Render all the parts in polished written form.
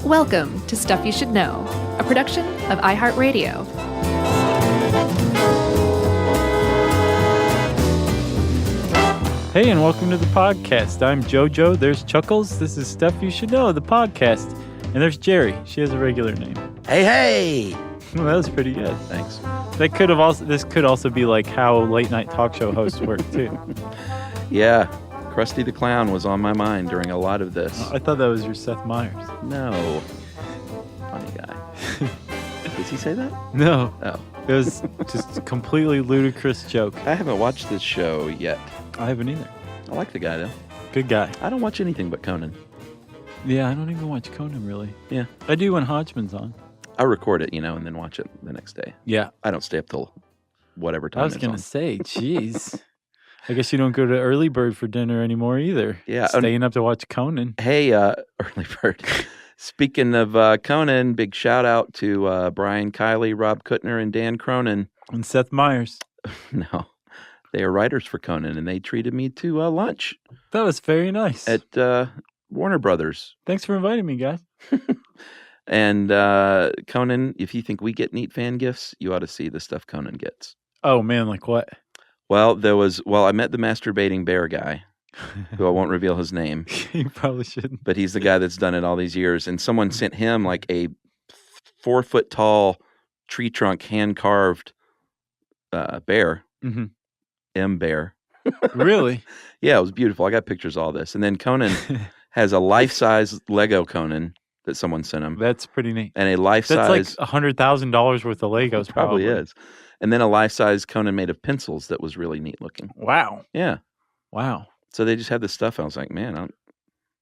Welcome to Stuff You Should Know, a production of iHeartRadio. Hey, and welcome to the podcast. I'm JoJo. There's Chuckles. This is Stuff You Should Know, the podcast. And there's Jerry. She has a regular name. Hey! Well, that was pretty good. Thanks. This could also be like how late night talk show hosts work too. Yeah, Krusty the Clown was on my mind during a lot of this. I thought that was your Seth Meyers. No. Funny guy. Did he say that? No. Oh. It was just a completely ludicrous joke. I haven't watched this show yet. I haven't either. I like the guy, though. Good guy. I don't watch anything but Conan. Yeah, I don't even watch Conan, really. Yeah. I do when Hodgman's on. I record it, and then watch it the next day. Yeah. I don't stay up till whatever time I was it's going on. to say, jeez. I guess you don't go to Early Bird for dinner anymore either. Yeah. Staying up to watch Conan. Hey, Early Bird. Speaking of Conan, big shout out to Brian Kiley, Rob Kuttner, and Dan Cronin. And Seth Meyers. No. They are writers for Conan, and they treated me to lunch. That was very nice. At Warner Brothers. Thanks for inviting me, guys. And Conan, if you think we get neat fan gifts, you ought to see the stuff Conan gets. Oh, man, like what? Well, I met the masturbating bear guy, who I won't reveal his name. You probably shouldn't. But he's the guy that's done it all these years. And someone sent him like a 4-foot tall tree trunk hand-carved bear. Mm-hmm. M-bear. Really? Yeah, it was beautiful. I got pictures of all this. And then Conan has a life-size Lego Conan that someone sent him. That's pretty neat. And a life-size... That's like $100,000 worth of Legos, probably is. And then a life-size Conan made of pencils that was really neat looking. Wow. Yeah. Wow. So they just had this stuff. I was like, man,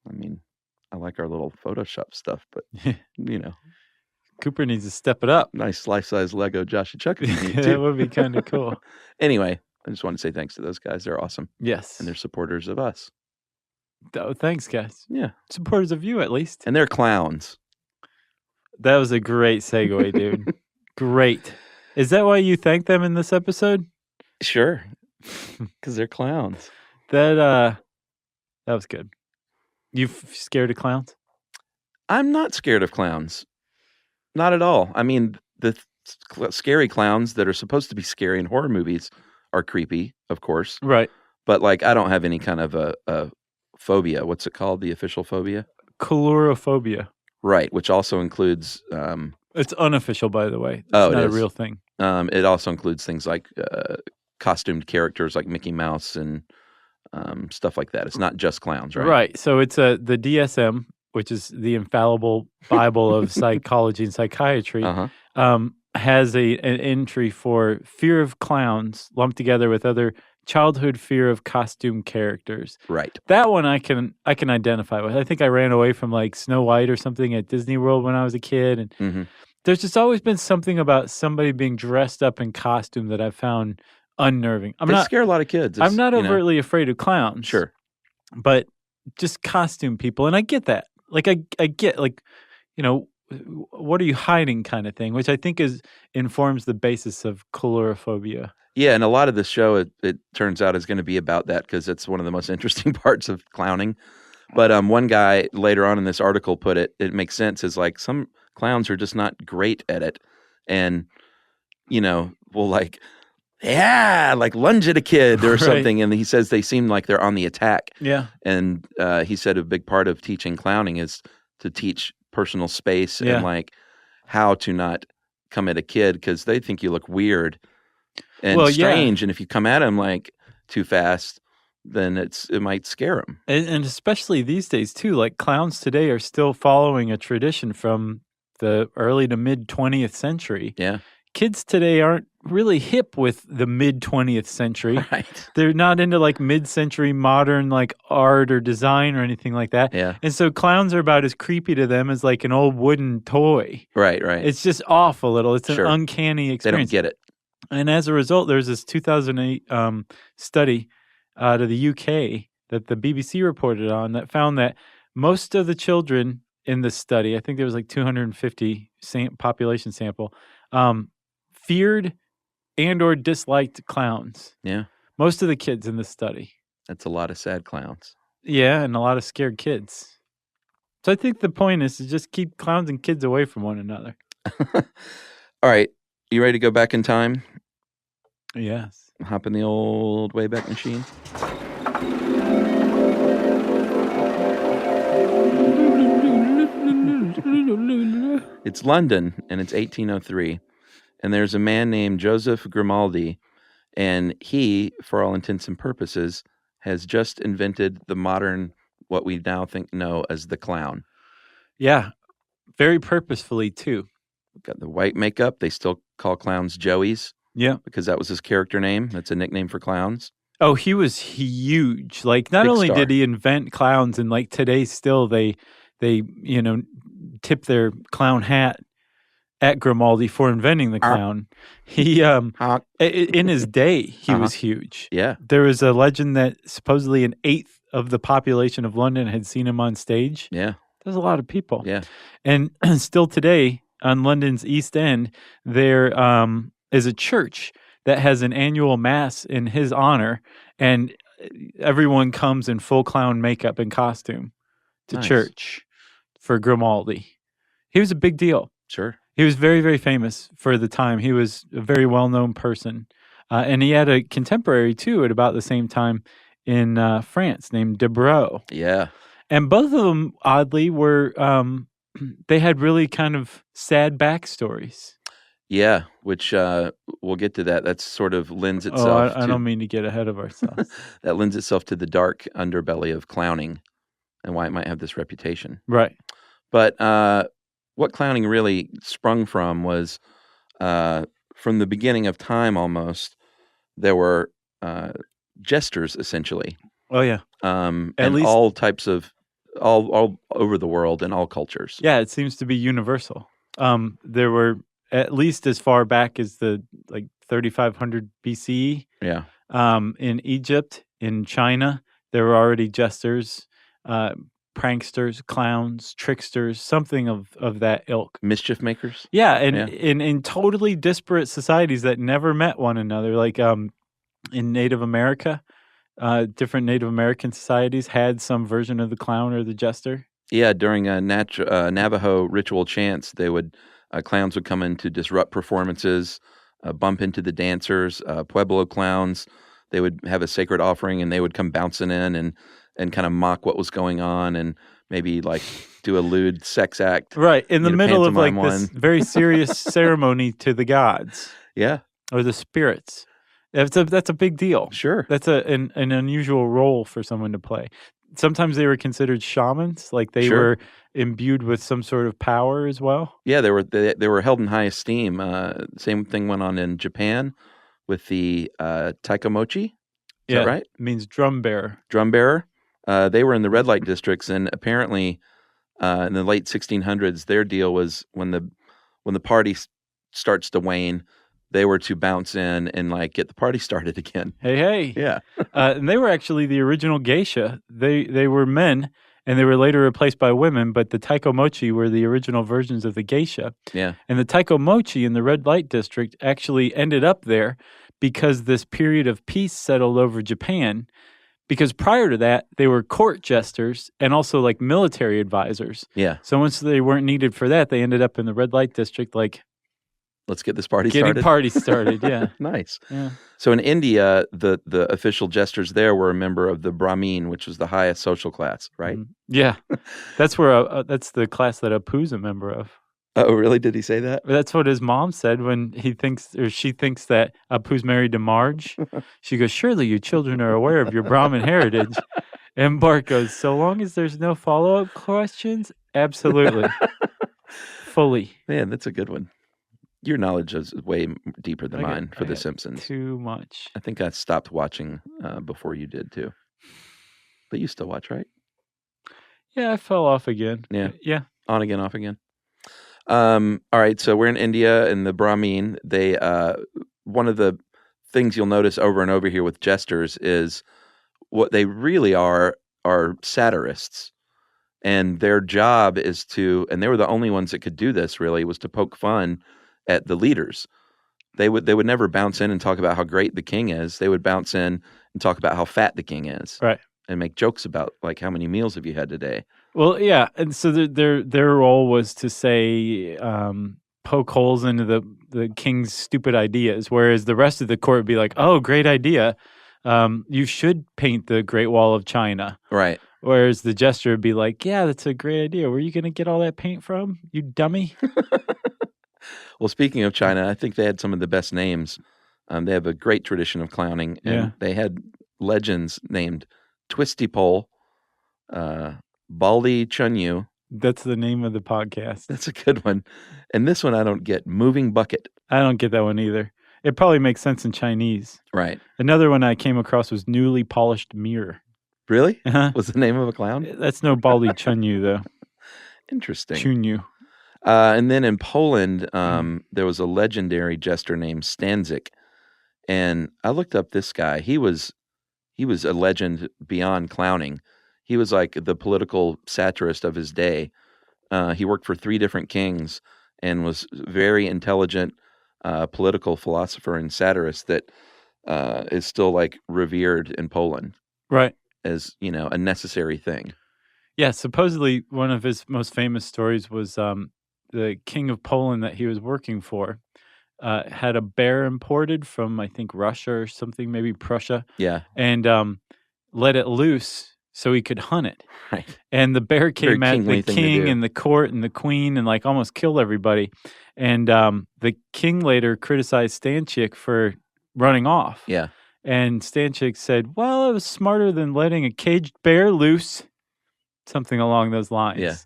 I like our little Photoshop stuff, but, Cooper needs to step it up. nice life-size Lego Josh and Chuck. That would be kind of cool. Anyway, I just want to say thanks to those guys. They're awesome. Yes. And they're supporters of us. Oh, thanks, guys. Yeah. Supporters of you, at least. And they're clowns. That was a great segue, dude. Great. Is that why you thanked them in this episode? Sure. Because they're clowns. That was good. You scared of clowns? I'm not scared of clowns. Not at all. I mean, the scary clowns that are supposed to be scary in horror movies are creepy, of course. Right. But, I don't have any kind of a phobia. What's it called? The official phobia? Coulrophobia. Right, which also includes... it's unofficial, by the way. It's not a real thing. It also includes things like costumed characters like Mickey Mouse and stuff like that. It's not just clowns, right? Right. So it's the DSM, which is the infallible Bible of psychology and psychiatry, has an entry for fear of clowns lumped together with other childhood fear of costume characters. Right. That one I can identify with. I think I ran away from like Snow White or something at Disney World when I was a kid, and there's just always been something about somebody being dressed up in costume that I've found unnerving. They scare a lot of kids. I'm not overtly afraid of clowns. Sure. But just costume people, and I get that. Like I get what are you hiding kind of thing, which I think informs the basis of coulrophobia. Yeah, and a lot of this show, it turns out, is going to be about that because it's one of the most interesting parts of clowning. But one guy later on in this article put it makes sense, is like some clowns are just not great at it. And, will lunge at a kid or something. And he says they seem like they're on the attack. Yeah. And he said a big part of teaching clowning is to teach personal space and how to not come at a kid because they think you look weird and strange. And if you come at them too fast, then it might scare them. And especially these days too, like clowns today are still following a tradition from the early to mid 20th century. Yeah. Kids today aren't really hip with the mid 20th century. Right. They're not into mid-century modern art or design or anything like that. Yeah. And so clowns are about as creepy to them as an old wooden toy. Right. It's just off a little. It's an uncanny experience. They don't get it. And as a result, there's this 2008 study out of the UK that the BBC reported on that found that most of the children in this study, I think there was 250 population sample, feared and or disliked clowns. Yeah. Most of the kids in this study. That's a lot of sad clowns. Yeah, and a lot of scared kids. So I think the point is to just keep clowns and kids away from one another. All right. You ready to go back in time? Yes. Hop in the old Wayback Machine. It's London, and it's 1803. And there's a man named Joseph Grimaldi, and he, for all intents and purposes, has just invented the modern, what we now know as the clown. Yeah. Very purposefully, too. Got the white makeup. They still call clowns Joeys. Yeah. Because that was his character name. That's a nickname for clowns. Oh, he was huge. Like, not Big only star. did he invent clowns, and like today still they tip their clown hat at Grimaldi for inventing the clown. He in his day he was huge. Yeah. There was a legend that supposedly an eighth of the population of London had seen him on stage. Yeah. There's a lot of people. Yeah. And still today on London's East End, there is a church that has an annual mass in his honor, and everyone comes in full clown makeup and costume to church for Grimaldi. He was a big deal. Sure. He was very, very famous for the time. He was a very well-known person. And he had a contemporary, too, at about the same time in France named Debrau. Yeah. And both of them, oddly, were they had really kind of sad backstories. Yeah, which we'll get to that. That sort of lends itself I don't mean to get ahead of ourselves. that lends itself to the dark underbelly of clowning and why it might have this reputation. Right. But what clowning really sprung from was from the beginning of time almost, there were jesters, essentially. Oh, yeah. And least- all types of, all over the world in all cultures. Yeah, it seems to be universal. There were at least as far back as the 3500 BCE. Yeah. In Egypt, in China, there were already jesters, pranksters, clowns, tricksters, something of that ilk. Mischief makers. Yeah, and in totally disparate societies that never met one another, like in Native America, different Native American societies had some version of the clown or the jester. Yeah, during a Navajo ritual chants, they would clowns would come in to disrupt performances, bump into the dancers. Pueblo clowns, they would have a sacred offering, and they would come bouncing in and kind of mock what was going on, and maybe like do a lewd sex act. Right, in the middle of like pantomime this very serious ceremony to the gods. Yeah, or the spirits. That's a big deal. Sure, that's an unusual role for someone to play. Sometimes they were considered shamans, like they were imbued with some sort of power as well. Yeah, they were held in high esteem. Same thing went on in Japan with the taikomochi. Is that right? It means drum bearer. Drum bearer. They were in the red light districts, and apparently in the late 1600s, their deal was when the party starts to wane, they were to bounce in and like get the party started again. Hey. Yeah. And they were actually the original geisha. They were men, and they were later replaced by women, but the taikomochi were the original versions of the geisha. Yeah. And the taikomochi in the red light district actually ended up there because this period of peace settled over Japan. Because prior to that, they were court jesters and also like military advisors. Yeah. So once they weren't needed for that, they ended up in the red light district like, let's get this party started. Getting party started, yeah. Nice. Yeah. So in India, the official jesters there were a member of the Brahmin, which was the highest social class, right? Yeah. That's where that's the class that Apu's a member of. Oh, really? Did he say that? That's what his mom said when she thinks that Apu's married to Marge. She goes, surely you children are aware of your Brahmin heritage. And Bart goes, so long as there's no follow-up questions, absolutely. Fully. Man, that's a good one. Your knowledge is way deeper than mine for The Simpsons. Too much. I think I stopped watching before you did, too. But you still watch, right? Yeah, I fell off again. Yeah. On again, off again. All right, so we're in India, and the Brahmin, they one of the things you'll notice over and over here with jesters is what they really are satirists. And their job is to, and they were the only ones that could do this really, was to poke fun at the leaders. They would never bounce in and talk about how great the king is. They would bounce in and talk about how fat the king is. Right. And make jokes about like how many meals have you had today Well, yeah, and so their role was to say poke holes into the king's stupid ideas, whereas the rest of the court would be like, "Oh, great idea! You should paint the Great Wall of China." Right. Whereas the jester would be like, "Yeah, that's a great idea. Where are you going to get all that paint from, you dummy?" Well, speaking of China, I think they had some of the best names. They have a great tradition of clowning, and Yeah. they had legends named Twisty Pole, Baldy Chunyu. That's the name of the podcast. That's a good one. And this one I don't get, Moving Bucket. I don't get that one either. It probably makes sense in Chinese. Right. Another one I came across was Newly Polished Mirror. Really? Uh-huh. Was the name of a clown? That's no Baldy Chunyu, though. Interesting. Chunyu. And then in Poland, there was a legendary jester named Stanzik. And I looked up this guy. He was a legend beyond clowning. He was like the political satirist of his day. He worked for 3 different kings and was very intelligent political philosopher and satirist that is still like revered in Poland. Right. As, a necessary thing. Yeah, supposedly one of his most famous stories was the king of Poland that he was working for had a bear imported from, I think, Russia or something, maybe Prussia. Yeah. And let it loose so he could hunt it. Right. And the bear came Very at the kingly thing to king do. and the court and the queen and like almost killed everybody. And the king later criticized Stanchik for running off. Yeah. And Stanchik said, well, it was smarter than letting a caged bear loose. Something along those lines. Yeah.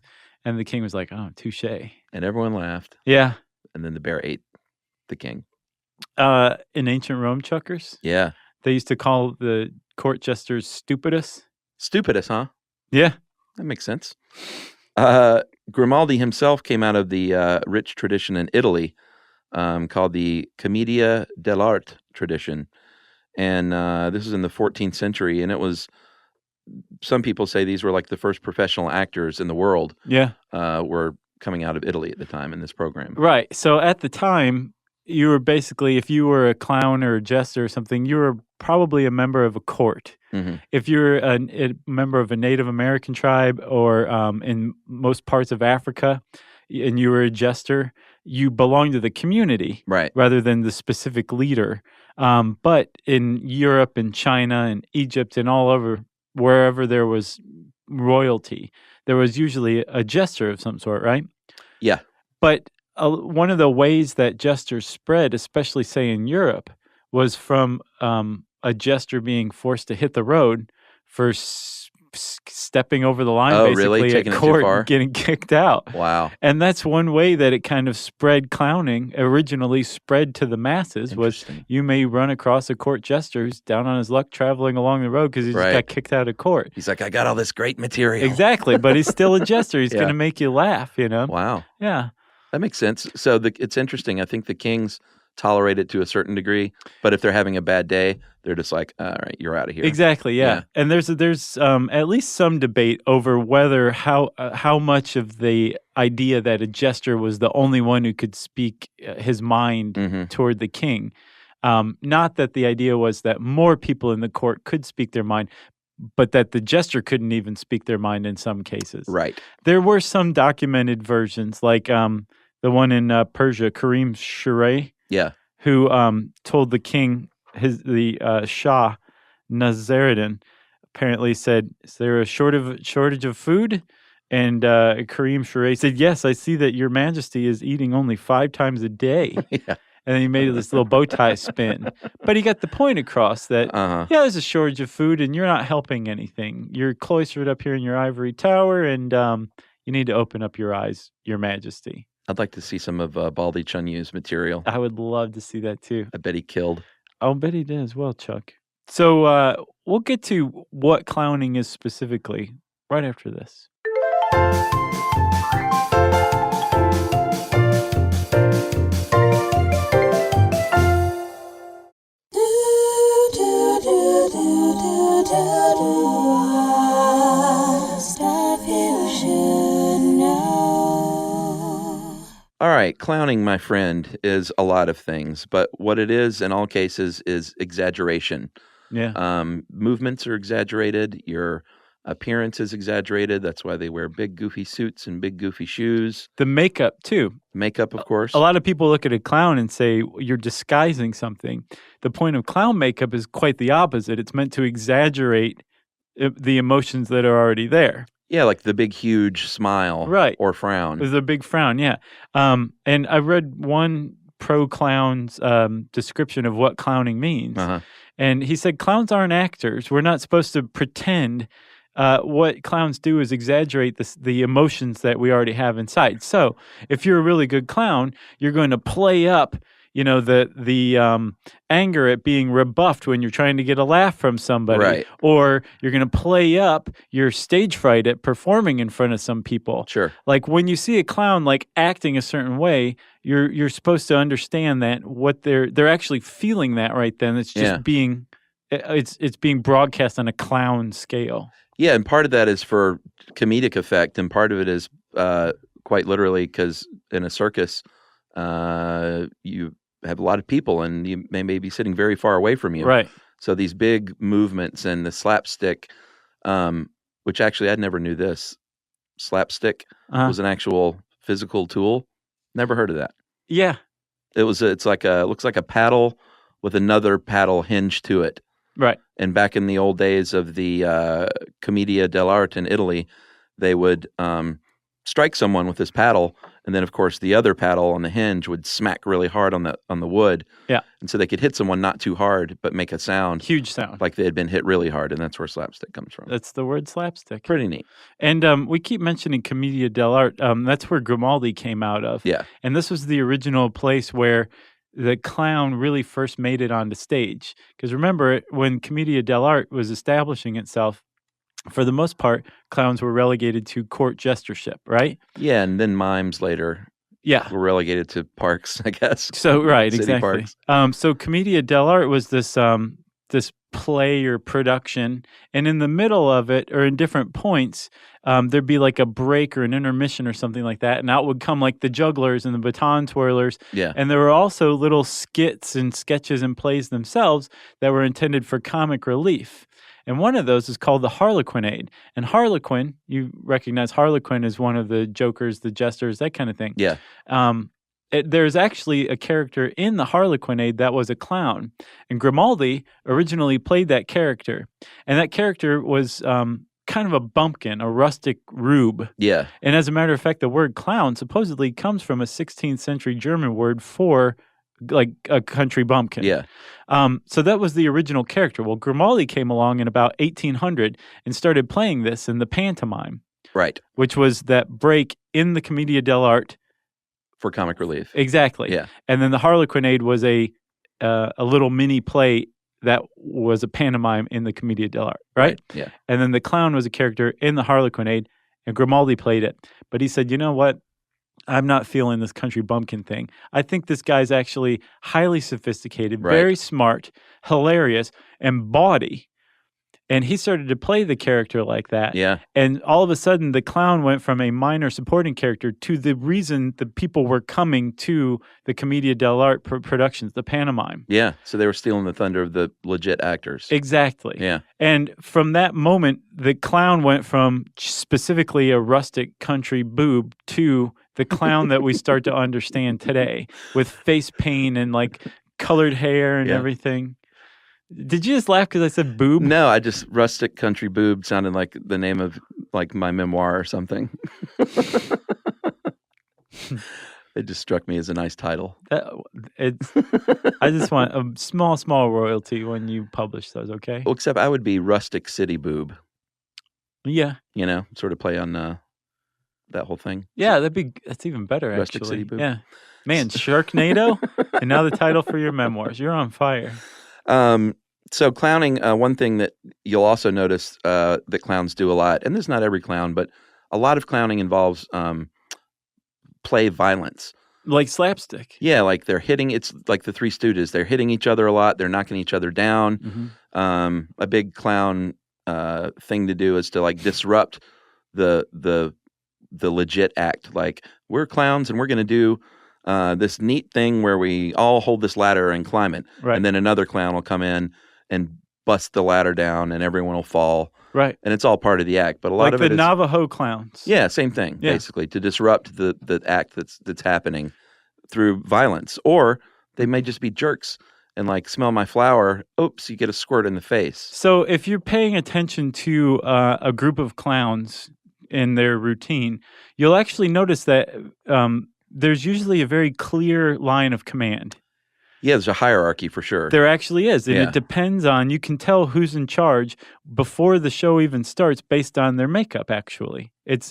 And the king was like, oh, touche. And everyone laughed. Yeah. And then the bear ate the king. In ancient Rome, Chuckers, Yeah. they used to call the court jesters stupidus. Stupidus, huh? Yeah. That makes sense. Grimaldi himself came out of the rich tradition in Italy called the Commedia dell'arte tradition. And this is in the 14th century. And it was, some people say these were like the first professional actors in the world. Yeah. Were coming out of Italy at the time in this program. Right. So at the time, you were basically, if you were a clown or a jester or something, you were probably a member of a court. Mm-hmm. If you're a member of a Native American tribe or in most parts of Africa and you were a jester, you belong to the community Right. rather than the specific leader. But in Europe and China and Egypt and all over, wherever there was royalty, there was usually a jester of some sort, right? Yeah. But one of the ways that jesters spread, especially say in Europe, was from a jester being forced to hit the road for stepping over the line, Oh, basically really? Taking at it too court, far? and getting kicked out. Wow. And that's one way that it kind of spread. Clowning originally spread to the masses was Interesting. you may run across a court jester who's down on his luck traveling along the road because he just Right. got kicked out of court. He's like, I got all this great material. Exactly, but he's still a jester. He's Yeah. going to make you laugh, Wow. Yeah. That makes sense. So it's interesting. I think the kings tolerate it to a certain degree, but if they're having a bad day, they're just like, all right, you're out of here. Exactly, yeah. Yeah. And there's at least some debate over whether how much of the idea that a jester was the only one who could speak his mind Mhm. toward the king. Not that the idea was that more people in the court could speak their mind, but that the jester couldn't even speak their mind in some cases. Right. There were some documented versions, like the one in Persia, Karim Shireh, Yeah. who told the king, the Shah Nazaruddin, apparently said, "Is there a shortage of food?" And Karim Shireh said, "Yes, I see that your majesty is eating only 5 times a day." Yeah. And then he made this little bow tie spin. But he got the point across that, Uh-huh. yeah, there's a shortage of food and you're not helping anything. You're cloistered up here in your ivory tower and you need to open up your eyes, your majesty. I'd like to see some of Baldy Chunyu's material. I would love to see that too. I bet he killed. I'll bet he did as well, Chuck. So we'll get to what clowning is specifically right after this. All right, clowning, my friend, is a lot of things, but what it is in all cases is exaggeration. Yeah. Movements are exaggerated. Your Appearance is exaggerated. That's why they wear big, goofy suits and big, goofy shoes. The makeup, too. Makeup, of course. A lot of people look at a clown and say, you're disguising something. The point of clown makeup is quite the opposite. It's meant to exaggerate the emotions that are already there. Yeah, like the big, huge smile or frown. There's a big frown, yeah. And I read one pro-clown's description of what clowning means. And he said, clowns aren't actors. We're not supposed to pretend. What clowns do is exaggerate the emotions that we already have inside. So if you're a really good clown, you're going to play up, the anger at being rebuffed when you're trying to get a laugh from somebody. Right. Or you're going to play up your stage fright at performing in front of some people. Sure. Like when you see a clown like acting a certain way, you're supposed to understand that what they're actually feeling that right then. It's just being it's being broadcast on a clown scale. Yeah, and part of that is for comedic effect, and part of it is quite literally because in a circus, you have a lot of people, and you may be sitting very far away from you. Right. So these big movements and the slapstick, which actually I never knew this. Slapstick was an actual physical tool. Never heard of that. Yeah. It's like it looks like a paddle with another paddle hinge to it. Right. And back in the old days of the Commedia dell'arte in Italy, they would strike someone with this paddle, and then of course the other paddle on the hinge would smack really hard on the wood. Yeah. And so they could hit someone not too hard, but make a sound. Huge sound. Like they had been hit really hard, and that's where slapstick comes from. That's the word slapstick. Pretty neat. And we keep mentioning Commedia dell'arte. That's where Grimaldi came out of. Yeah. And this was the original place where the clown really first made it onto stage. Because remember, when Commedia dell'arte was establishing itself, for the most part, clowns were relegated to court jestership, right? Yeah, and then mimes later were relegated to parks, I guess. So, right, City exactly. parks. So Commedia dell'arte was this play or production, and in the middle of it, or in different points, there'd be like a break or an intermission or something like that, and out would come like the jugglers and the baton twirlers. Yeah. And there were also little skits and sketches and plays themselves that were intended for comic relief. And one of those is called the Harlequinade. And Harlequin, you recognize Harlequin as one of the jokers, the jesters, that kind of thing. Yeah. There's actually a character in the Harlequinade that was a clown. And Grimaldi originally played that character. And that character was kind of a bumpkin, a rustic rube. Yeah. And as a matter of fact, the word clown supposedly comes from a 16th century German word for like a country bumpkin. Yeah. So that was the original character. Well, Grimaldi came along in about 1800 and started playing this in the pantomime. Right. Which was that break in the Commedia dell'arte. For comic relief. Exactly. Yeah. And then the Harlequinade was a little mini play that was a pantomime in the Commedia dell'arte, right? Yeah. And then the clown was a character in the Harlequinade, and Grimaldi played it. But he said, you know what? I'm not feeling this country bumpkin thing. I think this guy's actually highly sophisticated, very smart, hilarious, and bawdy. And he started to play the character like that. Yeah. And all of a sudden, the clown went from a minor supporting character to the reason the people were coming to the Commedia dell'arte productions, the pantomime. Yeah. So they were stealing the thunder of the legit actors. Exactly. Yeah. And from that moment, the clown went from specifically a rustic country boob to the clown that we start to understand today with face paint and like colored hair and everything. Did you just laugh because I said boob? No, I just rustic country boob sounded like the name of like my memoir or something. It just struck me as a nice title. I just want a small royalty when you publish those, okay? Well, except I would be rustic city boob. Yeah. You know, sort of play on that whole thing. Yeah, that's even better, Rustic actually. City Boob. Yeah. Man, Sharknado, and now the title for your memoirs. You're on fire. So clowning, one thing that you'll also notice that clowns do a lot, and this is not every clown, but a lot of clowning involves play violence. Like slapstick. Yeah, like they're hitting, it's like the Three Stooges. They're hitting each other a lot. They're knocking each other down. Mm-hmm. A big clown thing to do is to like disrupt the legit act. Like, we're clowns and we're going to do this neat thing where we all hold this ladder and climb it. Right. And then another clown will come in and bust the ladder down and everyone will fall. Right. And it's all part of the act, but a lot Like of the it is Navajo clowns. yeah, same thing, Yeah. basically, to disrupt the act that's happening through violence. Or they may just be jerks and like smell my flower. Oops, you get a squirt in the face. So if you're paying attention to a group of clowns in their routine, you'll actually notice that there's usually a very clear line of command. Yeah, there's a hierarchy for sure. There actually is, and Yeah. it depends on, you can tell who's in charge before the show even starts based on their makeup, actually. It's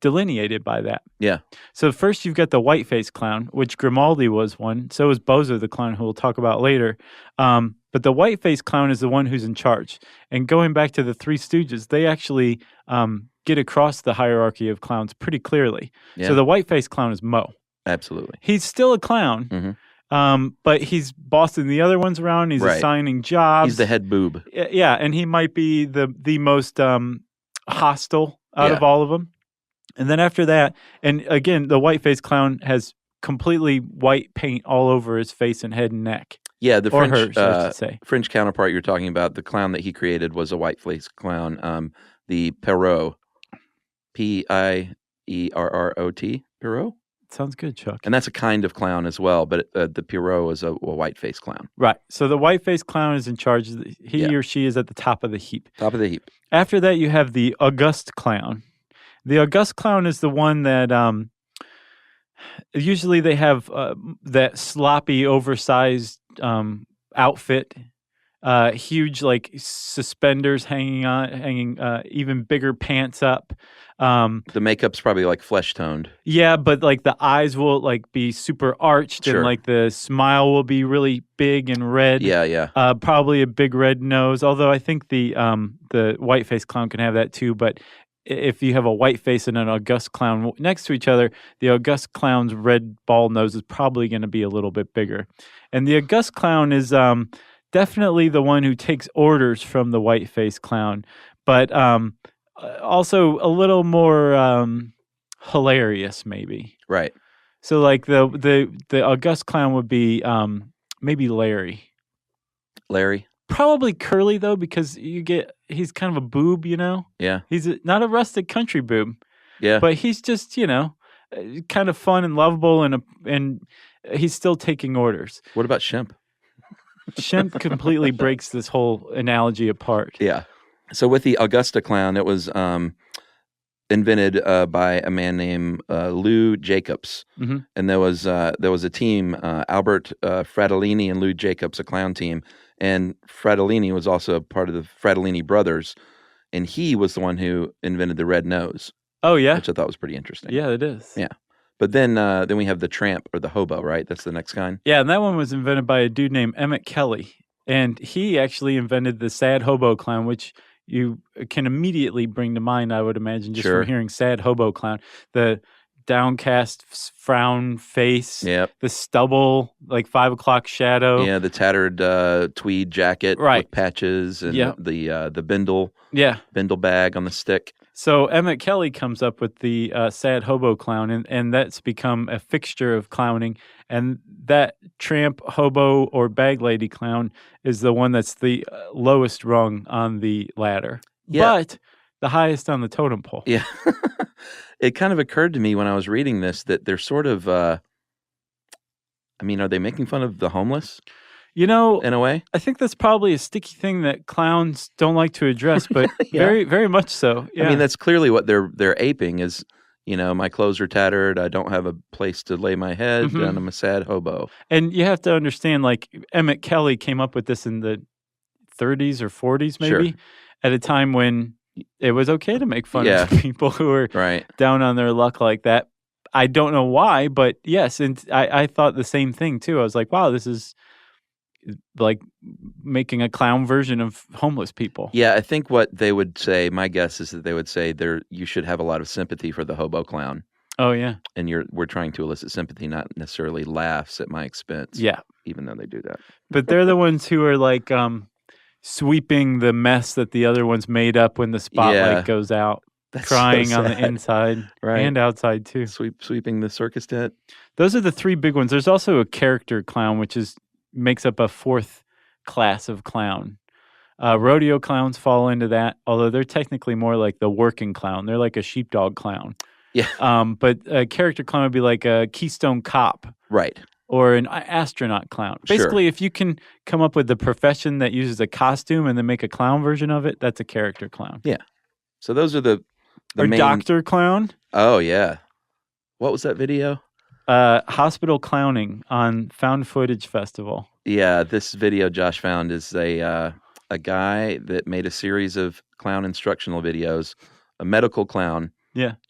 delineated by that. Yeah. So first you've got the white-faced clown, which Grimaldi was one. So is Bozo the clown, who we'll talk about later. But the white-faced clown is the one who's in charge. And going back to the Three Stooges, they actually get across the hierarchy of clowns pretty clearly. Yeah. So the white-faced clown is Mo. Absolutely. He's still a clown, but he's bossing the other ones around. He's Right. assigning jobs. He's the head boob. Yeah, and he might be the most hostile out of all of them. And then after that, and again, the white-faced clown has completely white paint all over his face and head and neck. Yeah, the Or French, hers, I should say. French counterpart you're talking about, the clown that he created was a white-faced clown, the Perrault. Pierrot. Perrault? Sounds good, Chuck. And that's a kind of clown as well, but the Pierrot is a white-faced clown. Right. So the white-faced clown is in charge. He Yeah. or she is at the top of the heap. Top of the heap. After that, you have the august clown. The august clown is the one that usually they have that sloppy, oversized outfit, huge like suspenders hanging, even bigger pants up. The makeup's probably like flesh-toned. Yeah, but like the eyes will like be super arched, Sure. and like the smile will be really big and red. Yeah, yeah. Probably a big red nose. Although I think the white-faced clown can have that too. But if you have a white face and an august clown next to each other, the august clown's red ball nose is probably going to be a little bit bigger. And the august clown is definitely the one who takes orders from the white-faced clown, but also a little more hilarious, maybe. Right. So, like the august clown would be maybe Larry. Larry? Probably Curly though, because he's kind of a boob, you know. Yeah. He's not a rustic country boob, Yeah. but he's just kind of fun and lovable, and he's still taking orders. What about Shemp? Shemp completely breaks this whole analogy apart. Yeah. So with the Augusta clown, it was invented by a man named Lou Jacobs, and there was a team, Albert Fratellini and Lou Jacobs, a clown team, and Fratellini was also part of the Fratellini brothers, and he was the one who invented the red nose. Oh yeah, which I thought was pretty interesting. Yeah, it is. Yeah. But then we have the tramp or the hobo, right? That's the next kind. Yeah, and that one was invented by a dude named Emmett Kelly, and he actually invented the sad hobo clown, which you can immediately bring to mind, I would imagine, just Sure. from hearing sad hobo clown. The downcast frown face, Yep. the stubble, like 5 o'clock shadow. Yeah, the tattered tweed jacket Right. with patches and Yep. the bindle bag on the stick. So Emmett Kelly comes up with the sad hobo clown, and that's become a fixture of clowning. And that tramp, hobo, or bag lady clown is the one that's the lowest rung on the ladder, but the highest on the totem pole. Yeah. It kind of occurred to me when I was reading this that they're sort of, are they making fun of the homeless? In a way? I think that's probably a sticky thing that clowns don't like to address, but very, very much so. Yeah. I mean, that's clearly what they're aping is, my clothes are tattered. I don't have a place to lay my head, and I'm a sad hobo. And you have to understand, like, Emmett Kelly came up with this in the 30s or 40s, maybe, at a time when it was okay to make fun of people who were down on their luck like that. I don't know why, but yes, and I thought the same thing, too. I was like, wow, this is like making a clown version of homeless people. Yeah, I think what they would say, my guess is that they would say you should have a lot of sympathy for the hobo clown. Oh, yeah. And we're trying to elicit sympathy, not necessarily laughs at my expense. Yeah. Even though they do that. But they're the ones who are like sweeping the mess that the other ones made up when the spotlight goes out. That's crying so on the sad. inside Right. and outside too. Sweeping the circus tent. Those are the three big ones. There's also a character clown, which makes up a fourth class of clown. Rodeo clowns fall into that, although they're technically more like the working clown. They're like a sheepdog clown. Yeah. But a character clown would be like a Keystone Cop. Right. Or an astronaut clown. Basically, if you can come up with the profession that uses a costume and then make a clown version of it, that's a character clown. Yeah. So those are the or main... Doctor Clown. Oh, yeah. What was that video? Hospital Clowning on Found Footage Festival. Yeah, this video Josh found is a guy that made a series of clown instructional videos, a medical clown,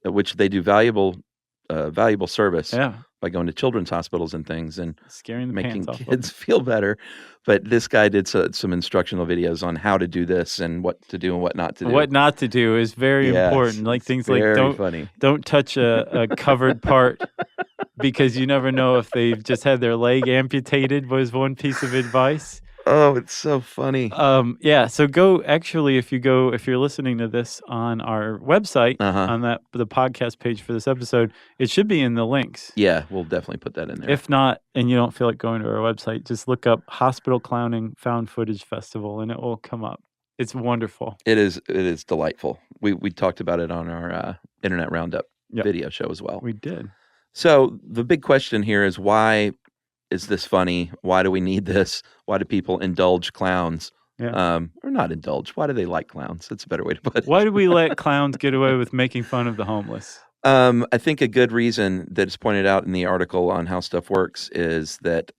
which they do valuable service by going to children's hospitals and things and scaring the making pants off kids feel better. But this guy did some instructional videos on how to do this and what to do and what not to do. What not to do is very important. Like things like don't touch a covered part because you never know if they've just had their leg amputated was one piece of advice. Oh, it's so funny. So go actually if you're listening to this on our website on the podcast page for this episode, it should be in the links. Yeah, we'll definitely put that in there. If not, and you don't feel like going to our website, just look up Hospital Clowning Found Footage Festival and it will come up. It's wonderful. It is delightful. We talked about it on our Internet Roundup video show as well. We did. So the big question here is, why is this funny? Why do we need this? Why do people indulge clowns? Yeah. Or not indulge. Why do they like clowns? That's a better way to put it. Why do we let clowns get away with making fun of the homeless? I think a good reason that is pointed out in the article on How Stuff Works is that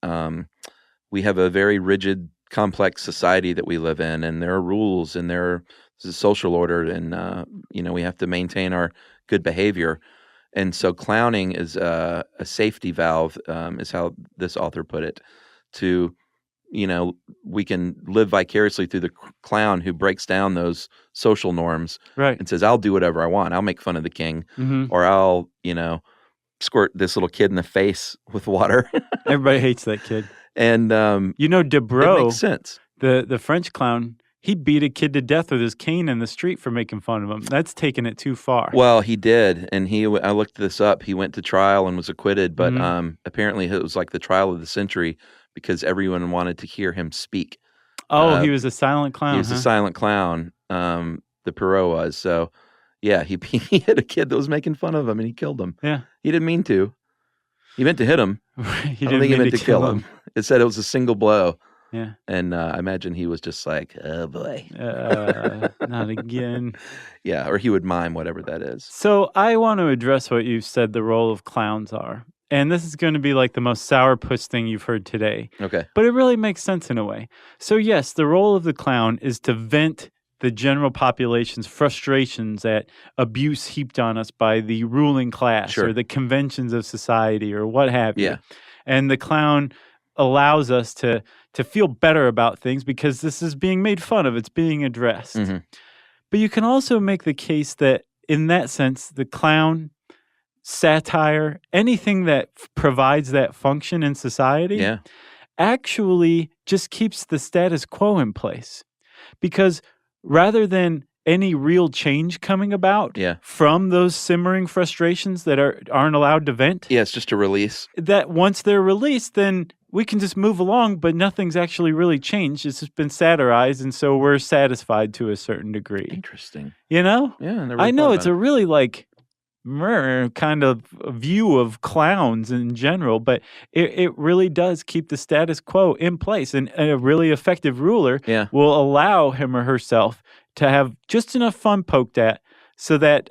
we have a very rigid, complex society that we live in, and there are rules, and there's a social order, and we have to maintain our good behavior. And so clowning is a safety valve, is how this author put it, to, we can live vicariously through the clown who breaks down those social norms and says, I'll do whatever I want. I'll make fun of the king, or I'll, squirt this little kid in the face with water. Everybody hates that kid. And, Debro, it makes sense. The French clown, he beat a kid to death with his cane in the street for making fun of him. That's taking it too far. Well, he did, and I looked this up. He went to trial and was acquitted, but apparently it was like the trial of the century because everyone wanted to hear him speak. Oh, he was a silent clown. He was a silent clown. The Perot was. So, yeah, he hit a kid that was making fun of him, and he killed him. Yeah, he didn't mean to. He meant to hit him. I don't think he meant to kill him. It said it was a single blow. Yeah. And I imagine he was just like, oh, boy. Not again. Yeah, or he would mime whatever that is. So I want to address what you've said the role of clowns are. And this is going to be like the most sourpuss thing you've heard today. Okay. But it really makes sense in a way. So yes, the role of the clown is to vent the general population's frustrations at abuse heaped on us by the ruling class or the conventions of society or what have you. Yeah. And the clown allows us to feel better about things because this is being made fun of. It's being addressed. Mm-hmm. But you can also make the case that in that sense, the clown, satire, anything that provides that function in society actually just keeps the status quo in place. Because rather than any real change coming about from those simmering frustrations that aren't allowed to vent. Yeah, it's just a release. That once they're released, then we can just move along, but nothing's actually really changed. It's just been satirized, and so we're satisfied to a certain degree. Interesting. You know? Yeah, I know it's a really kind of view of clowns in general, but it really does keep the status quo in place. And a really effective ruler will allow him or herself to have just enough fun poked at so that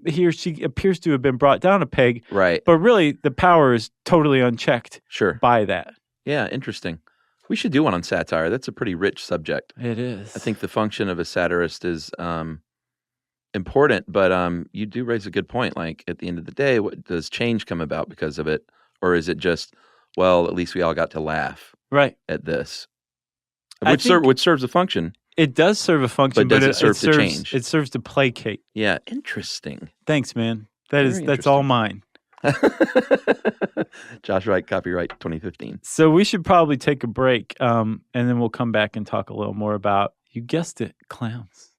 he or she appears to have been brought down a peg. Right. But really, the power is totally unchecked by that. Yeah, interesting. We should do one on satire. That's a pretty rich subject. It is. I think the function of a satirist is important, but you do raise a good point. Like, at the end of the day, what does change come about because of it? Or is it just, well, at least we all got to laugh at this? Which serves a function. It does serve a function, but does it serve to change? It serves to placate. Yeah, interesting. Thanks, man. That's all mine. Josh Wright, copyright 2015. So we should probably take a break, and then we'll come back and talk a little more about, you guessed it, clowns.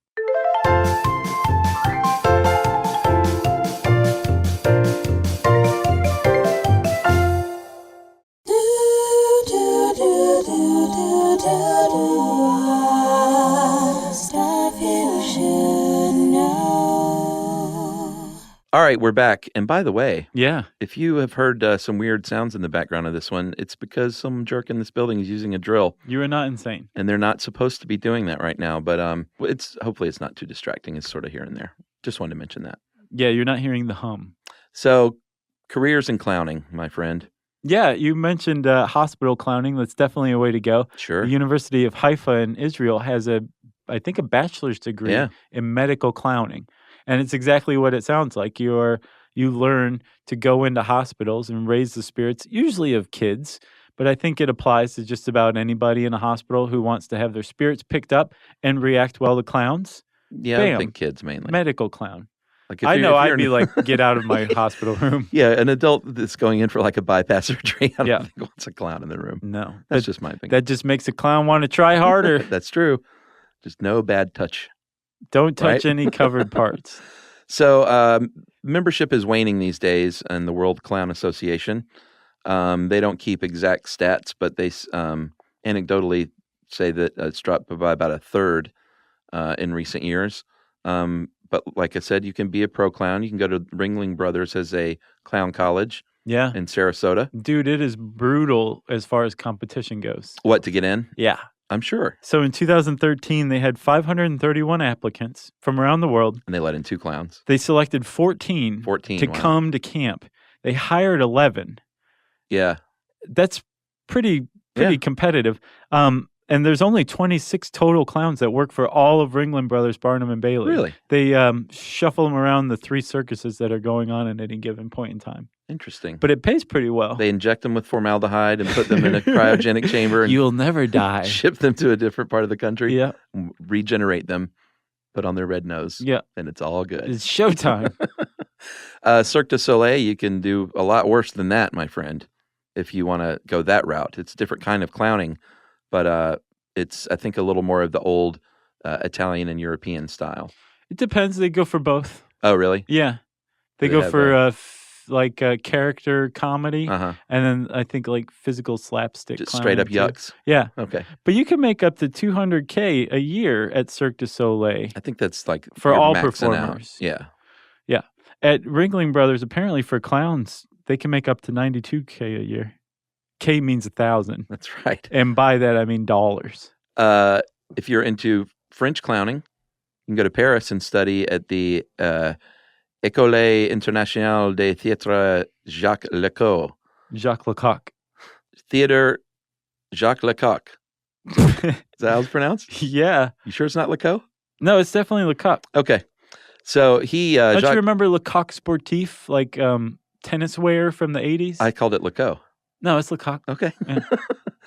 right, we're back. And by the way, Yeah. if you have heard some weird sounds in the background of this one, it's because some jerk in this building is using a drill. You are not insane. And they're not supposed to be doing that right now. But hopefully it's not too distracting. It's sort of here and there. Just wanted to mention that. Yeah, you're not hearing the hum. So, careers in clowning, my friend. Yeah, you mentioned hospital clowning. That's definitely a way to go. Sure. The University of Haifa in Israel has I think a bachelor's degree in medical clowning. And it's exactly what it sounds like. You learn to go into hospitals and raise the spirits, usually of kids, but I think it applies to just about anybody in a hospital who wants to have their spirits picked up and react well to clowns. Yeah, Bam. I think kids mainly. Medical clown. Like I know I'd be like, get out of my hospital room. Yeah, an adult that's going in for like a bypass surgery. I don't think wants a clown in the room. No. That's just my opinion. That just makes a clown want to try harder. That's true. Just no bad touch. Don't touch any covered parts. So membership is waning these days in the World Clown Association. They don't keep exact stats, but they anecdotally say that it's dropped by about a third in recent years. But like I said, you can be a pro clown. You can go to Ringling Brothers as a clown college in Sarasota. Dude, it is brutal as far as competition goes. What, to get in? Yeah. I'm sure. So in 2013, they had 531 applicants from around the world. And they let in 2 clowns. They selected 14 to come to camp. They hired 11. Yeah. That's pretty competitive. And there's only 26 total clowns that work for all of Ringling Brothers, Barnum, and Bailey. Really? They shuffle them around the 3 circuses that are going on at any given point in time. Interesting. But it pays pretty well. They inject them with formaldehyde and put them in a cryogenic chamber. And You'll never die. Ship them to a different part of the country. Yeah. Regenerate them. Put on their red nose. Yeah. And it's all good. It's showtime. Cirque du Soleil, you can do a lot worse than that, my friend, if you want to go that route. It's a different kind of clowning, but it's, I think, a little more of the old Italian and European style. It depends. They go for both. Oh, really? Yeah. They go for character comedy, and then I think like physical slapstick. Just straight up yucks. Yeah. Okay. But you can make up to $200K a year at Cirque du Soleil. I think that's like for all performers. Out. Yeah. Yeah. At Ringling Brothers, apparently for clowns, they can make up to $92K a year. K means 1,000. That's right. And by that I mean dollars. If you're into French clowning, you can go to Paris and study at the École Internationale des Théâtres Jacques Lecoq. Jacques Lecoq. Theater Jacques Lecoq. Is that how it's pronounced? Yeah. You sure it's not Lecoq? No, it's definitely Lecoq. Okay. So he... Don't you remember Lecoq Sportif, like tennis wear from the 80s? I called it Lecoq. No, it's Lecoq. Okay. Yeah.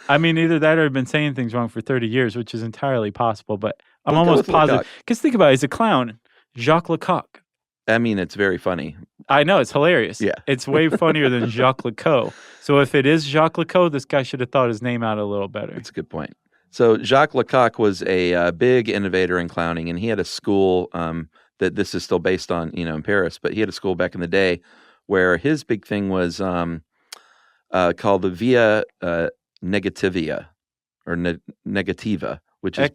I mean, either that or I've been saying things wrong for 30 years, which is entirely possible, but I'm almost positive. Because think about it, he's a clown. Jacques Lecoq. I mean, it's very funny. I know, it's hilarious. Yeah. It's way funnier than Jacques Lecoq. So if it is Jacques Lecoq, this guy should have thought his name out a little better. That's a good point. So Jacques Lecoq was a big innovator in clowning, and he had a school that this is still based on, in Paris, but he had a school back in the day where his big thing was called the Via Negativa, or Negativa, which is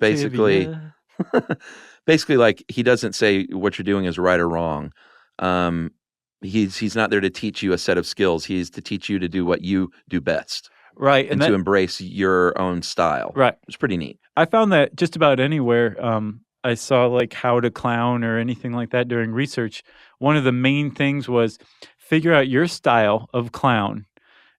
basically like he doesn't say what you're doing is right or wrong. He's not there to teach you a set of skills. He's to teach you to do what you do best. Right. And to embrace your own style. Right. It's pretty neat. I found that just about anywhere I saw like how to clown or anything like that during research, one of the main things was figure out your style of clown.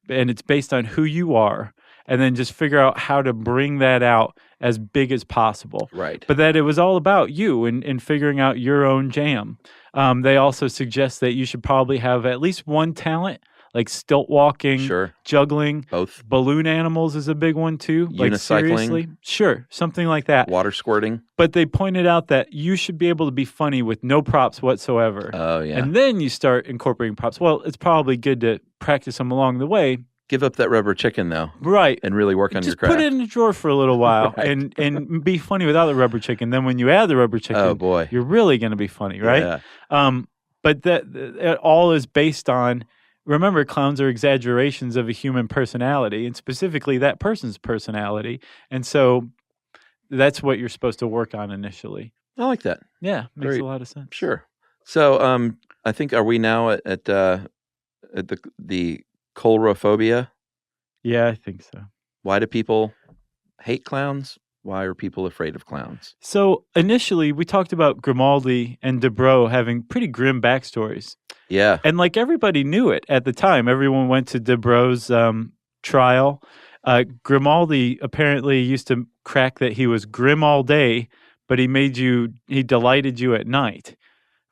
And it's based on who you are. And then just figure out how to bring that out as big as possible. Right. But that it was all about you and figuring out your own jam. They also suggest that you should probably have at least one talent, like stilt walking, juggling. Both. Balloon animals is a big one too. Like unicycling. Seriously. Sure, something like that. Water squirting. But they pointed out that you should be able to be funny with no props whatsoever. Oh, yeah. And then you start incorporating props. Well, it's probably good to practice them along the way. Give up that rubber chicken, though. Right. And really work on your craft. Just put it in a drawer for a little while and be funny without the rubber chicken. Then when you add the rubber chicken, oh, boy, you're really going to be funny, right? Yeah. But it all is based on, remember, clowns are exaggerations of a human personality, and specifically that person's personality. And so that's what you're supposed to work on initially. I like that. Yeah, makes a lot of sense. Sure. So, I think are we now at the coulrophobia? Yeah, I think so. Why do people hate clowns? Why are people afraid of clowns? So initially, we talked about Grimaldi and Dubrow having pretty grim backstories. Yeah. And like everybody knew it at the time. Everyone went to Dubrow's trial. Grimaldi apparently used to crack that he was grim all day, but he delighted you at night,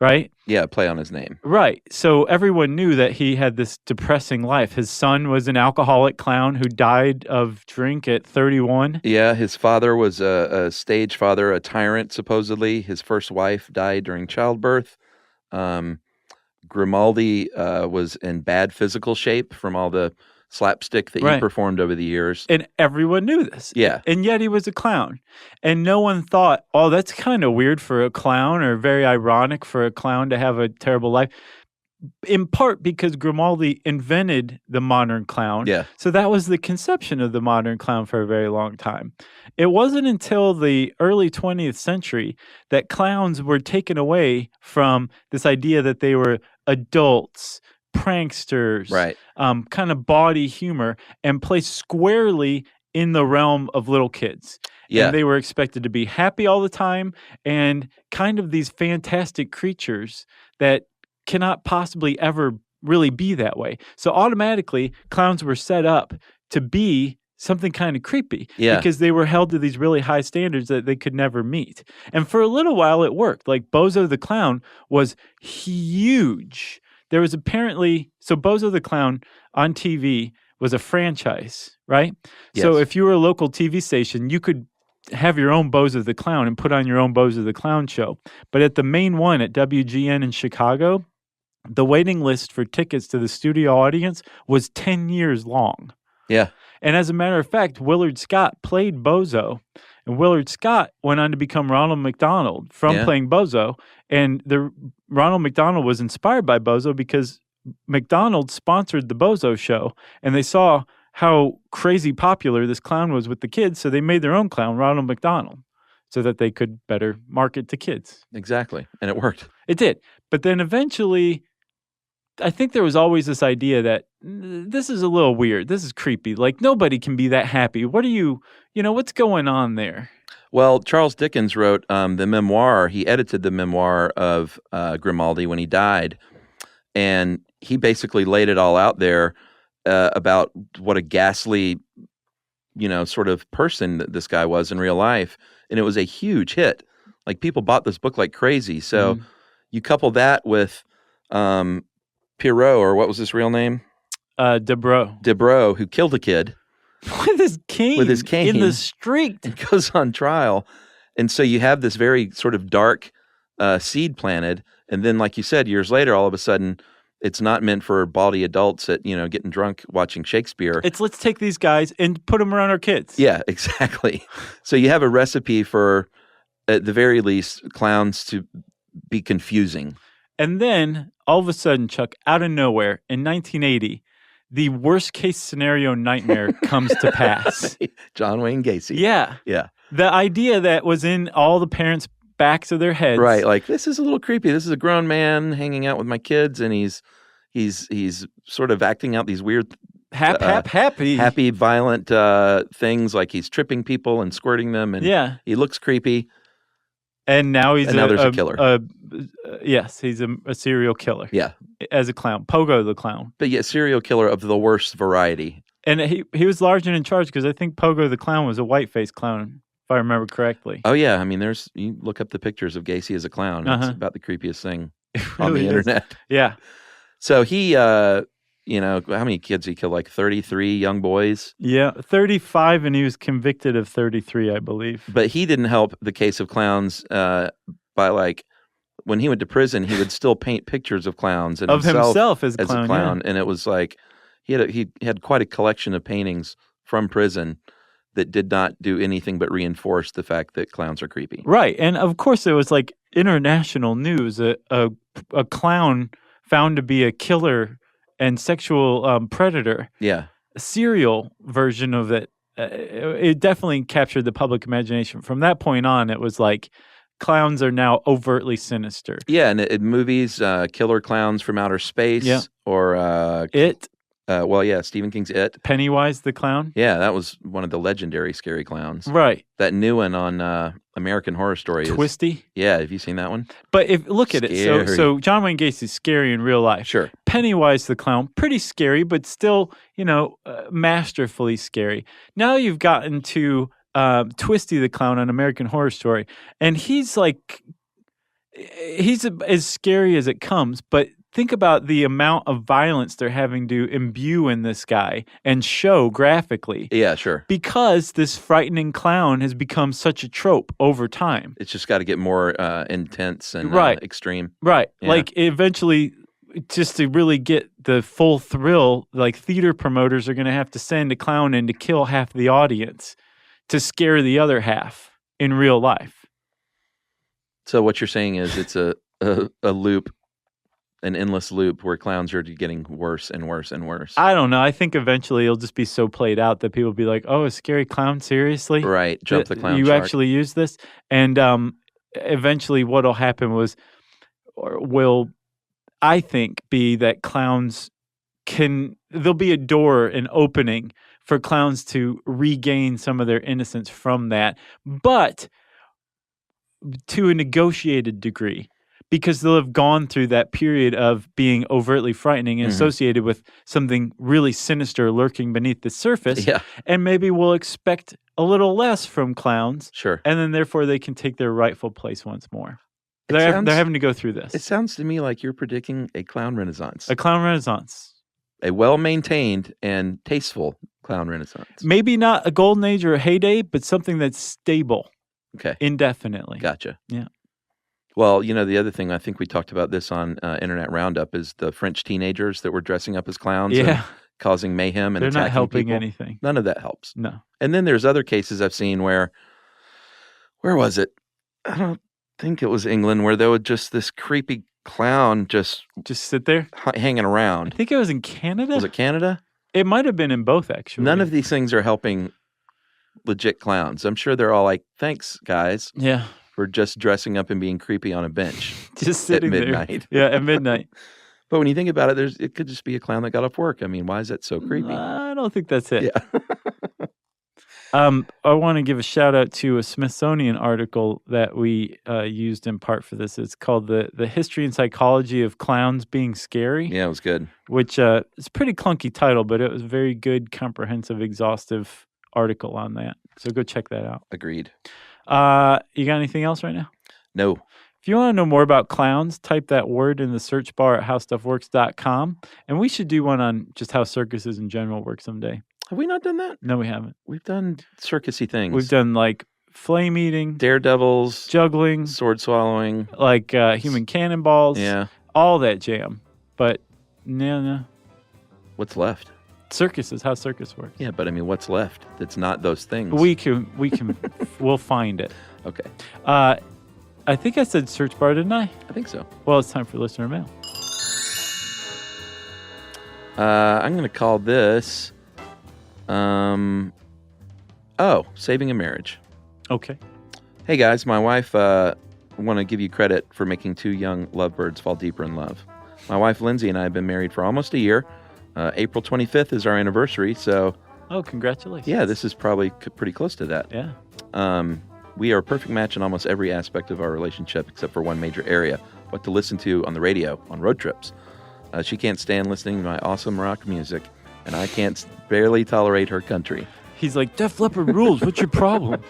right? Yeah, play on his name. Right. So everyone knew that he had this depressing life. His son was an alcoholic clown who died of drink at 31. Yeah, his father was a stage father, a tyrant, supposedly. His first wife died during childbirth. Grimaldi was in bad physical shape from all the slapstick that he performed over the years. And everyone knew this. Yeah. And yet he was a clown. And no one thought, oh, that's kind of weird for a clown or very ironic for a clown to have a terrible life. In part because Grimaldi invented the modern clown. Yeah. So that was the conception of the modern clown for a very long time. It wasn't until the early 20th century that clowns were taken away from this idea that they were adults, pranksters, kind of bawdy humor, and placed squarely in the realm of little kids. Yeah. And they were expected to be happy all the time and kind of these fantastic creatures that cannot possibly ever really be that way. So automatically, clowns were set up to be something kind of creepy because they were held to these really high standards that they could never meet. And for a little while, it worked. Like Bozo the Clown was huge. There was apparently, so Bozo the Clown on TV was a franchise, right? Yes. So if you were a local TV station, you could have your own Bozo the Clown and put on your own Bozo the Clown show. But at the main one at WGN in Chicago, the waiting list for tickets to the studio audience was 10 years long. Yeah. And as a matter of fact, Willard Scott played Bozo. And Willard Scott went on to become Ronald McDonald from playing Bozo. And Ronald McDonald was inspired by Bozo because McDonald sponsored the Bozo show. And they saw how crazy popular this clown was with the kids. So they made their own clown, Ronald McDonald, so that they could better market to kids. Exactly. And it worked. It did. But then eventually, I think there was always this idea that this is a little weird. This is creepy. Like, nobody can be that happy. What are you, what's going on there? Well, Charles Dickens wrote the memoir. He edited the memoir of Grimaldi when he died. And he basically laid it all out there about what a ghastly, sort of person that this guy was in real life. And it was a huge hit. Like, people bought this book like crazy. So you couple that with Pierrot, or what was his real name? Dubrow, who killed a kid. With his cane. In the street. And goes on trial. And so you have this very sort of dark seed planted. And then, like you said, years later, all of a sudden, it's not meant for bawdy adults at, getting drunk watching Shakespeare. It's let's take these guys and put them around our kids. Yeah, exactly. So you have a recipe for, at the very least, clowns to be confusing. And then, all of a sudden, Chuck, out of nowhere, in 1980, the worst-case scenario nightmare comes to pass. John Wayne Gacy. Yeah. Yeah. The idea that was in all the parents' backs of their heads. Right, like, this is a little creepy. This is a grown man hanging out with my kids, and he's sort of acting out these weird... happy, violent things, like he's tripping people and squirting them, and he looks creepy. And now he's there's a killer. Yes, he's a serial killer. Yeah. As a clown. Pogo the Clown. But yeah, serial killer of the worst variety. And he was large and in charge because I think Pogo the Clown was a white-faced clown, if I remember correctly. Oh, yeah. I mean, you look up the pictures of Gacy as a clown. It's about the creepiest thing on the internet. Yeah. So he, how many kids he killed? Like 33 young boys? Yeah, 35, and he was convicted of 33, I believe. But he didn't help the case of clowns by, like, when he went to prison, he would still paint pictures of clowns and of himself as a clown. Yeah. And it was like he had quite a collection of paintings from prison that did not do anything but reinforce the fact that clowns are creepy. Right, and of course it was like international news. A clown found to be a killer and sexual predator. Yeah, a serial version of it. It definitely captured the public imagination. From that point on, it was like clowns are now overtly sinister. Yeah, and in movies, Killer Clowns from Outer Space, Yeah. or It, Stephen King's It. Pennywise the clown. Yeah, that was one of the legendary scary clowns. Right. That new one on American Horror Story Twisty. Yeah, have you seen that one? But if look at it, so John Wayne Gacy's scary in real life. Sure. Pennywise the clown, pretty scary, but still, masterfully scary. Now you've gotten to Twisty the clown on American Horror Story, and he's as scary as it comes, but think about the amount of violence they're having to imbue in this guy and show graphically. Yeah, sure. Because this frightening clown has become such a trope over time. It's just got to get more intense and extreme. Right. Yeah. Like eventually, just to really get the full thrill, like theater promoters are going to have to send a clown in to kill half the audience to scare the other half in real life. So what you're saying is it's a loop, an endless loop where clowns are getting worse and worse and worse. I don't know. I think eventually it'll just be so played out that people will be like, "Oh, a scary clown? Seriously?" Right. Jump the clown You shark. actually use this? And eventually what'll happen will, I think, be that clowns there'll be a door, an opening for clowns to regain some of their innocence from that, but to a negotiated degree. Because they'll have gone through that period of being overtly frightening and associated with something really sinister lurking beneath the surface. Yeah. And maybe we'll expect a little less from clowns. Sure. And then therefore they can take their rightful place once more. They're having to go through this. It sounds to me like you're predicting a clown renaissance. A clown renaissance. A well-maintained and tasteful clown renaissance. Maybe not a golden age or a heyday, but something that's stable. Okay. Indefinitely. Gotcha. Yeah. Well, the other thing, I think we talked about this on Internet Roundup, is the French teenagers that were dressing up as clowns and causing mayhem and They're attacking not helping people. anything. None of that helps. No. And then there's other cases I've seen where was it? I don't think it was England, where there was just this creepy clown just sit there? hanging around. I think it was in Canada. Was it Canada? It might have been in both, actually. None of these things are helping legit clowns. I'm sure they're all like, thanks, guys. Yeah. For just dressing up and being creepy on a bench. Just sitting at midnight. There. Yeah, at midnight. But when you think about it, it could just be a clown that got off work. I mean, why is that so creepy? I don't think that's it. Yeah. I want to give a shout out to a Smithsonian article that we used in part for this. It's called the History and Psychology of Clowns Being Scary. Yeah, it was good. Which is a pretty clunky title, but it was a very good, comprehensive, exhaustive article on that. So go check that out. Agreed. You got anything else right now? No. If you want to know more about clowns, type that word in the search bar at howstuffworks.com. And we should do one on just how circuses in general work someday. Have we not done that? No, we haven't. We've done circusy things. We've done like flame eating, daredevils, juggling, sword swallowing, like human cannonballs. Yeah. All that jam. But no. What's left? Circuses, how circus works. Yeah, but I mean, what's left that's not those things? We can, we'll find it. Okay. I think I said search bar, didn't I? I think so. Well, it's time for listener mail. I'm going to call this, saving a marriage. Okay. Hey guys, my wife, want to give you credit for making two young lovebirds fall deeper in love. My wife, Lindsay, and I have been married for almost a year. April 25th is our anniversary, so... Oh, congratulations. Yeah, this is probably pretty close to that. Yeah. We are a perfect match in almost every aspect of our relationship except for one major area, what to listen to on the radio, on road trips. She can't stand listening to my awesome rock music, and I can't barely tolerate her country. He's like, Def Leppard rules, what's your problem?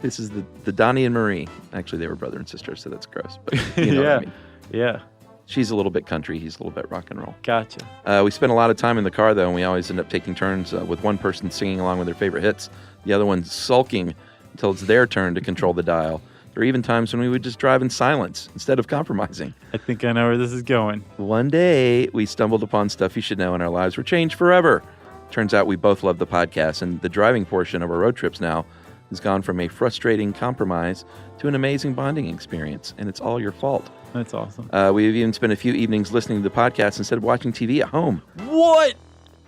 This is the Donnie and Marie. Actually, they were brother and sister, so that's gross. But you know what I mean. Yeah. She's a little bit country. He's a little bit rock and roll. Gotcha. We spend a lot of time in the car, though, and we always end up taking turns with one person singing along with their favorite hits, the other one sulking until it's their turn to control the dial. There are even times when we would just drive in silence instead of compromising. I think I know where this is going. One day, we stumbled upon Stuff You Should Know, and our lives were changed forever. Turns out we both love the podcast, and the driving portion of our road trips now has gone from a frustrating compromise to an amazing bonding experience, and it's all your fault. That's awesome. We've even spent a few evenings listening to the podcast instead of watching TV at home. What?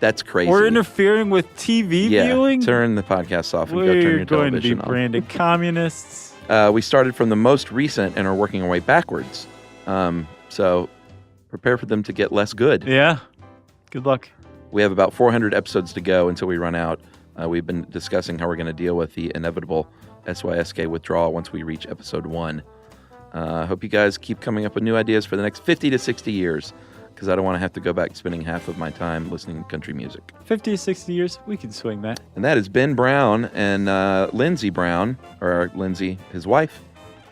That's crazy. We're interfering with TV viewing? Turn the podcast off and go turn We're your going to be television off. branded communists. We started from the most recent and are working our way backwards. So prepare for them to get less good. Yeah. Good luck. We have about 400 episodes to go until we run out. We've been discussing how we're going to deal with the inevitable SYSK withdrawal once we reach episode 1. I hope you guys keep coming up with new ideas for the next 50 to 60 years, because I don't want to have to go back spending half of my time listening to country music. 50 to 60 years, we can swing that. And that is Ben Brown and Lindsey Brown, or Lindsey, his wife.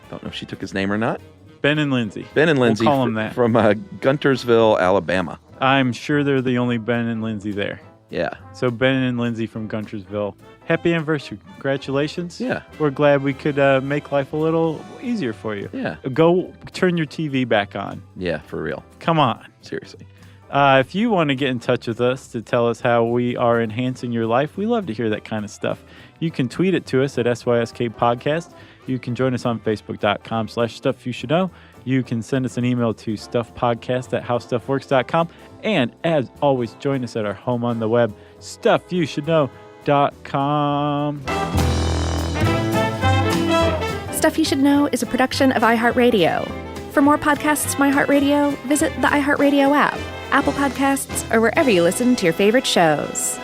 Don't know if she took his name or not. Ben and Lindsey. Ben and Lindsey We'll call them that. from Guntersville, Alabama. I'm sure they're the only Ben and Lindsey there. Yeah. So Ben and Lindsey from Guntersville, happy anniversary. Congratulations. Yeah. We're glad we could make life a little easier for you. Yeah. Go turn your TV back on. Yeah, for real. Come on. Seriously. If you want to get in touch with us to tell us how we are enhancing your life, we love to hear that kind of stuff. You can tweet it to us at SYSK Podcast. You can join us on Facebook.com/StuffYouShouldKnow. You can send us an email to stuffpodcast@howstuffworks.com. And as always, join us at our home on the web, StuffYouShouldKnow.com. Stuff You Should Know is a production of iHeartRadio. For more podcasts from iHeartRadio, visit the iHeartRadio app, Apple Podcasts, or wherever you listen to your favorite shows.